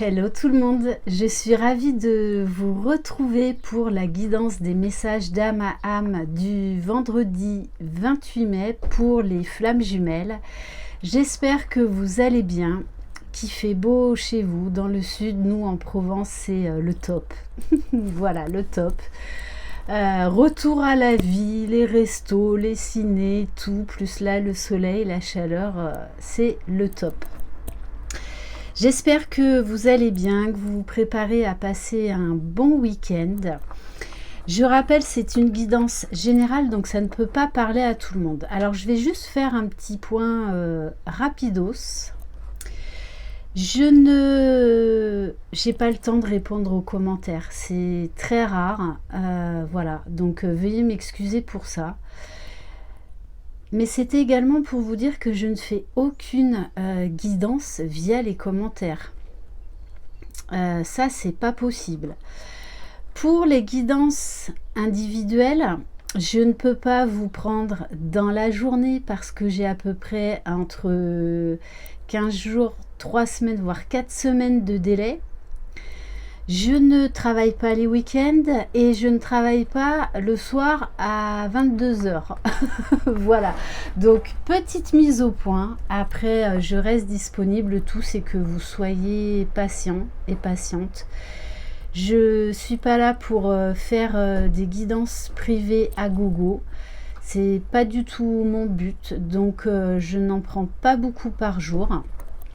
Hello tout le monde, je suis ravie de vous retrouver pour la guidance des messages d'âme à âme du vendredi 28 mai pour les flammes jumelles. J'espère que vous allez bien, qu'il fait beau chez vous. Dans le sud, nous en Provence, c'est le top. Voilà, le top. Retour à la vie, les restos, les cinés, tout, plus là le soleil, la chaleur, c'est le top. J'espère que vous allez bien, que vous vous préparez à passer un bon week-end. Je rappelle, c'est une guidance générale, donc ça ne peut pas parler à tout le monde. Alors, je vais juste faire un petit point rapidos. J'ai pas le temps de répondre aux commentaires, c'est très rare. Voilà, donc veuillez m'excuser pour ça. Mais c'était également pour vous dire que je ne fais aucune guidance via les commentaires. Ça, c'est pas possible. Pour les guidances individuelles, je ne peux pas vous prendre dans la journée parce que j'ai à peu près entre 15 jours, 3 semaines, voire 4 semaines de délai. Je ne travaille pas les week-ends et je ne travaille pas le soir à 22h. Voilà, donc petite mise au point. Après, je reste disponible. Le tout, c'est que vous soyez patient et patiente. Je ne suis pas là pour faire des guidances privées à gogo. C'est pas du tout mon but. Donc, je n'en prends pas beaucoup par jour.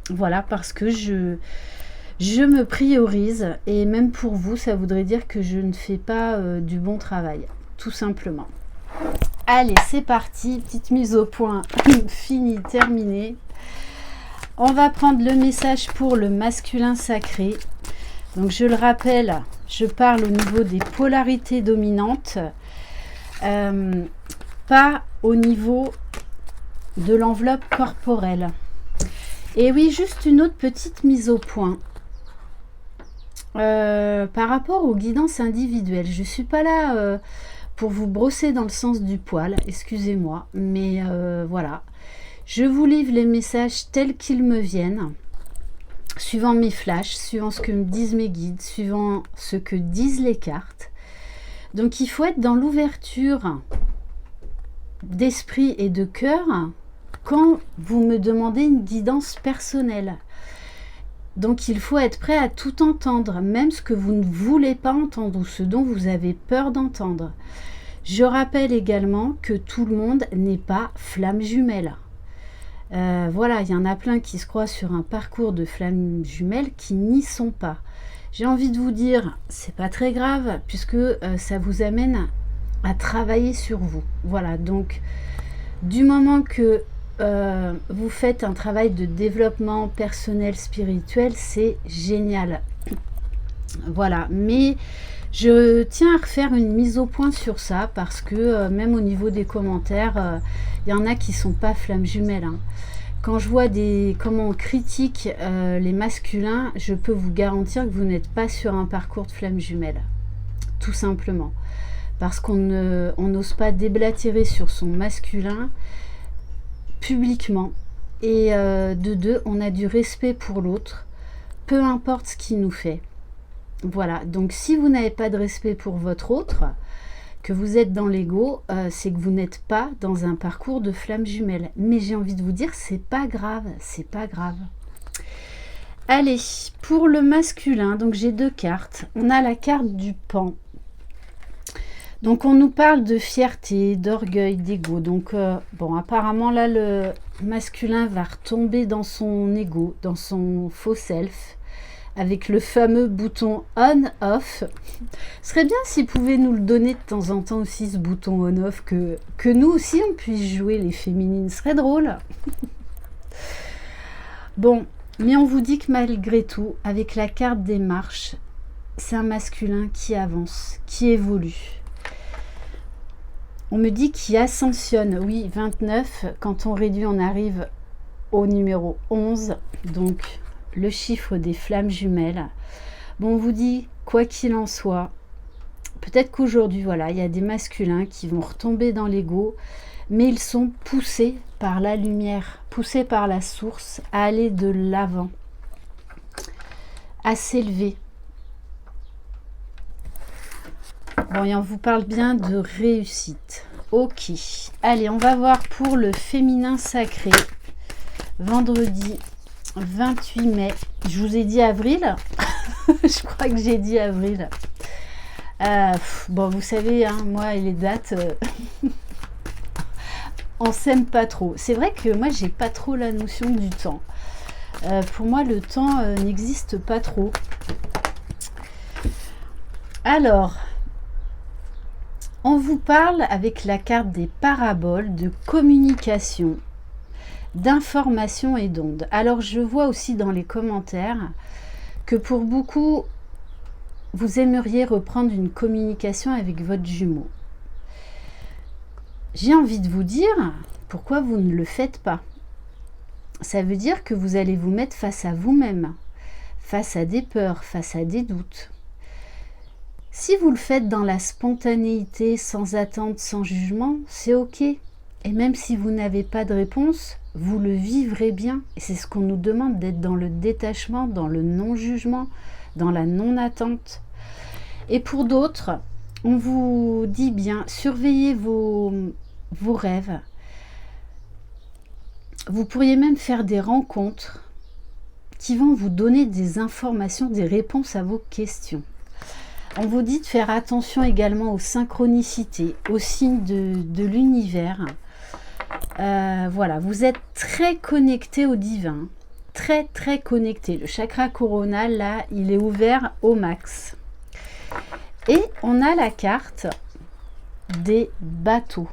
Voilà, parce que je me priorise et même pour vous, ça voudrait dire que je ne fais pas du bon travail, tout simplement. Allez, c'est parti, petite mise au point, fini, terminée. On va prendre le message pour le masculin sacré. Donc je le rappelle, je parle au niveau des polarités dominantes, pas au niveau de l'enveloppe corporelle. Et oui, juste une autre petite mise au point. Par rapport aux guidances individuelles, je ne suis pas là pour vous brosser dans le sens du poil, excusez-moi, mais voilà. Je vous livre les messages tels qu'ils me viennent, suivant mes flashs, suivant ce que me disent mes guides, suivant ce que disent les cartes. Donc il faut être dans l'ouverture d'esprit et de cœur quand vous me demandez une guidance personnelle. Donc il faut être prêt à tout entendre, même ce que vous ne voulez pas entendre ou ce dont vous avez peur d'entendre. Je rappelle également que tout le monde n'est pas flamme jumelle. Voilà, il y en a plein qui se croient sur un parcours de flammes jumelles qui n'y sont pas. J'ai envie de vous dire, c'est pas très grave puisque ça vous amène à travailler sur vous. Voilà, donc du moment que vous faites un travail de développement personnel spirituel, c'est génial. Voilà, mais je tiens à refaire une mise au point sur ça parce que même au niveau des commentaires, il y en a qui sont pas flammes jumelles, hein. Quand je vois comment on critique les masculins, je peux vous garantir que vous n'êtes pas sur un parcours de flammes jumelles, tout simplement, parce qu'on n'ose pas déblatérer sur son masculin publiquement, et de deux, on a du respect pour l'autre, peu importe ce qu'il nous fait. Voilà, donc si vous n'avez pas de respect pour votre autre, que vous êtes dans l'ego, c'est que vous n'êtes pas dans un parcours de flammes jumelles. Mais j'ai envie de vous dire, c'est pas grave, c'est pas grave. Allez, pour le masculin, donc j'ai deux cartes. On a la carte du pan. Donc on nous parle de fierté, d'orgueil, d'ego. Donc bon, apparemment là le masculin va retomber dans son ego, dans son faux self, avec le fameux bouton on-off. Ce serait bien s'il pouvait nous le donner de temps en temps aussi, ce bouton on-off, que nous aussi on puisse jouer les féminines. Ce serait drôle. Bon, mais on vous dit que malgré tout, avec la carte des marches, c'est un masculin qui avance, qui évolue. On me dit qu'il ascensionne, oui, 29, quand on réduit, on arrive au numéro 11, donc le chiffre des flammes jumelles. Bon, on vous dit, quoi qu'il en soit, peut-être qu'aujourd'hui, voilà, il y a des masculins qui vont retomber dans l'ego, mais ils sont poussés par la lumière, poussés par la source à aller de l'avant, à s'élever. Bon, et on vous parle bien de réussite. Ok. Allez, on va voir pour le féminin sacré. Vendredi 28 mai. Je vous ai dit avril. Je crois que j'ai dit avril. Bon, vous savez, hein, moi et les dates, on s'aime pas trop. C'est vrai que moi, j'ai pas trop la notion du temps. Pour moi, le temps n'existe pas trop. Alors, on vous parle avec la carte des paraboles de communication, d'information et d'ondes. Alors, je vois aussi dans les commentaires que pour beaucoup, vous aimeriez reprendre une communication avec votre jumeau. J'ai envie de vous dire, pourquoi vous ne le faites pas? Ça veut dire que vous allez vous mettre face à vous-même, face à des peurs, face à des doutes. Si vous le faites dans la spontanéité, sans attente, sans jugement, c'est ok. Et même si vous n'avez pas de réponse, vous le vivrez bien. Et c'est ce qu'on nous demande, d'être dans le détachement, dans le non-jugement, dans la non-attente. Et pour d'autres, on vous dit bien, surveillez vos rêves. Vous pourriez même faire des rencontres qui vont vous donner des informations, des réponses à vos questions. On vous dit de faire attention également aux synchronicités, aux signes de l'univers. Voilà, vous êtes très connecté au divin, très très connecté. Le chakra coronal, là, il est ouvert au max. Et on a la carte des bateaux.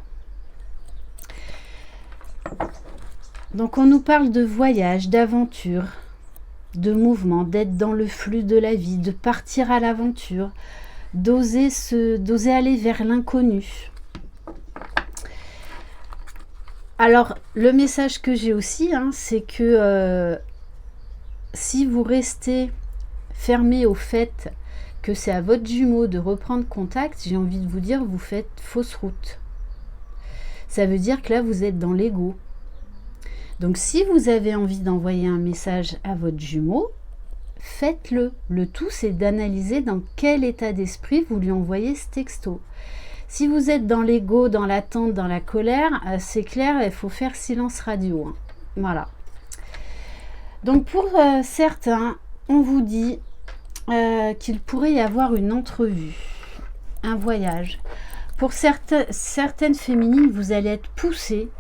Donc on nous parle de voyage, d'aventure, de mouvement, d'être dans le flux de la vie, de partir à l'aventure, d'oser aller vers l'inconnu. Alors le message que j'ai aussi, hein, c'est que si vous restez fermé au fait que c'est à votre jumeau de reprendre contact, j'ai envie de vous dire, vous faites fausse route. Ça veut dire que là, vous êtes dans l'ego. Donc, si vous avez envie d'envoyer un message à votre jumeau, faites-le. Le tout, c'est d'analyser dans quel état d'esprit vous lui envoyez ce texto. Si vous êtes dans l'ego, dans l'attente, dans la colère, c'est clair, il faut faire silence radio. Hein. Voilà. Donc, pour certains, on vous dit qu'il pourrait y avoir une entrevue, un voyage. Pour certaines féminines, vous allez être poussées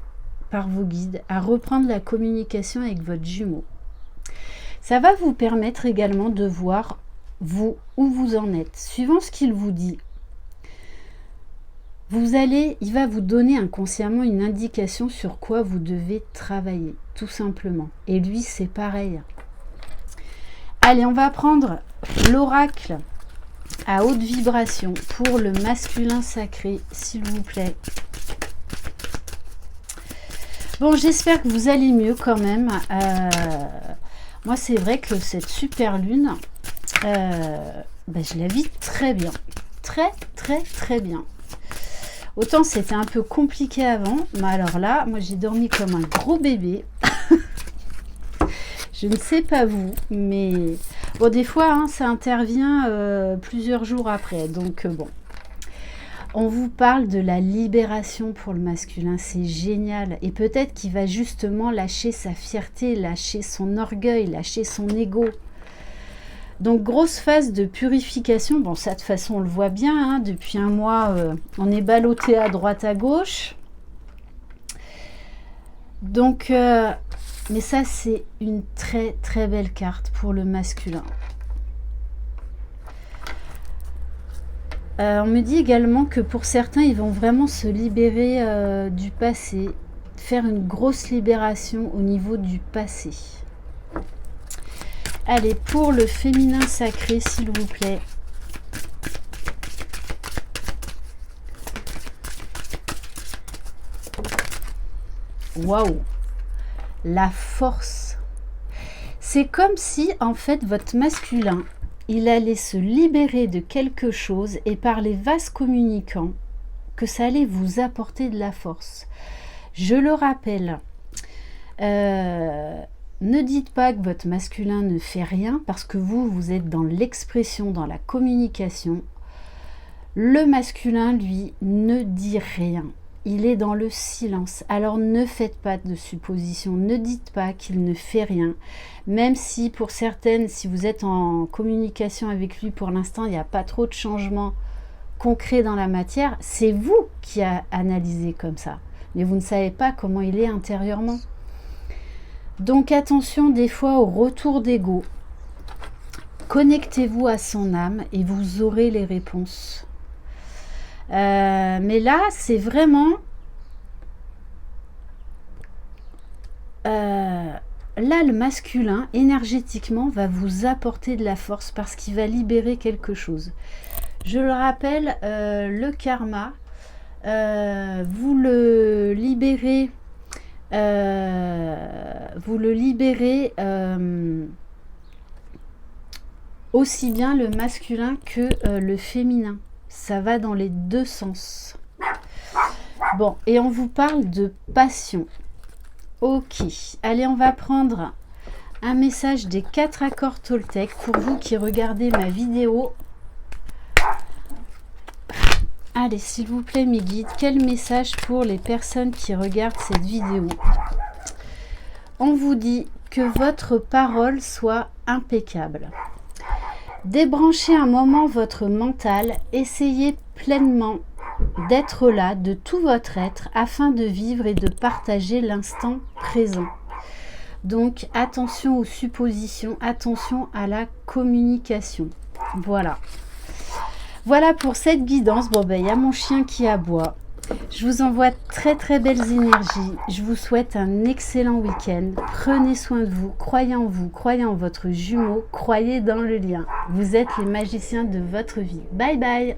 par vos guides à reprendre la communication avec votre jumeau. Ça va vous permettre également de voir vous où vous en êtes. Suivant ce qu'il vous dit, il va vous donner inconsciemment une indication sur quoi vous devez travailler, tout simplement. Et lui, c'est pareil. Allez, on va prendre l'oracle à haute vibration pour le masculin sacré, s'il vous plaît. Bon, j'espère que vous allez mieux quand même. Moi, c'est vrai que cette super lune, je la vis très bien. Très, très, très bien. Autant c'était un peu compliqué avant, mais alors là, moi j'ai dormi comme un gros bébé. Je ne sais pas vous, mais bon, des fois, hein, ça intervient plusieurs jours après. Donc bon, on vous parle de la libération pour le masculin, c'est génial. Et peut-être qu'il va justement lâcher sa fierté, lâcher son orgueil, lâcher son ego. Donc grosse phase de purification. Bon, ça de toute façon on le voit bien, hein, depuis un mois on est ballotté à droite à gauche. Donc mais ça c'est une très très belle carte pour le masculin. On me dit également que pour certains ils vont vraiment se libérer du passé, faire une grosse libération au niveau du passé. Allez, pour le féminin sacré, s'il vous plaît. Waouh! La force. C'est comme si, en fait, votre masculin, il allait se libérer de quelque chose et par les vases communicants, que ça allait vous apporter de la force. Je le rappelle, Ne dites pas que votre masculin ne fait rien parce que vous êtes dans l'expression, dans la communication. Le masculin, lui, ne dit rien. Il est dans le silence. Alors ne faites pas de suppositions. Ne dites pas qu'il ne fait rien. Même si pour certaines, si vous êtes en communication avec lui pour l'instant, il n'y a pas trop de changements concrets dans la matière, c'est vous qui a analysé comme ça. Mais vous ne savez pas comment il est intérieurement. Donc attention des fois au retour d'ego. Connectez-vous à son âme et vous aurez les réponses. Mais là, c'est vraiment... là, le masculin, énergétiquement, va vous apporter de la force parce qu'il va libérer quelque chose. Je le rappelle, le karma, vous le libérez... aussi bien le masculin que le féminin. Ça va dans les deux sens. Bon, et on vous parle de passion. Ok, allez, on va prendre un message des 4 accords Toltec pour vous qui regardez ma vidéo. Allez, s'il vous plaît, mes guides, quel message pour les personnes qui regardent cette vidéo? On vous dit que votre parole soit impeccable. Débranchez un moment votre mental, essayez pleinement d'être là de tout votre être afin de vivre et de partager l'instant présent. Donc attention aux suppositions, attention à la communication. Voilà. Voilà pour cette guidance. Bon ben il y a mon chien qui aboie. Je vous envoie très très belles énergies. Je vous souhaite un excellent week-end. Prenez soin de vous. Croyez en vous. Croyez en votre jumeau. Croyez dans le lien. Vous êtes les magiciens de votre vie. Bye bye.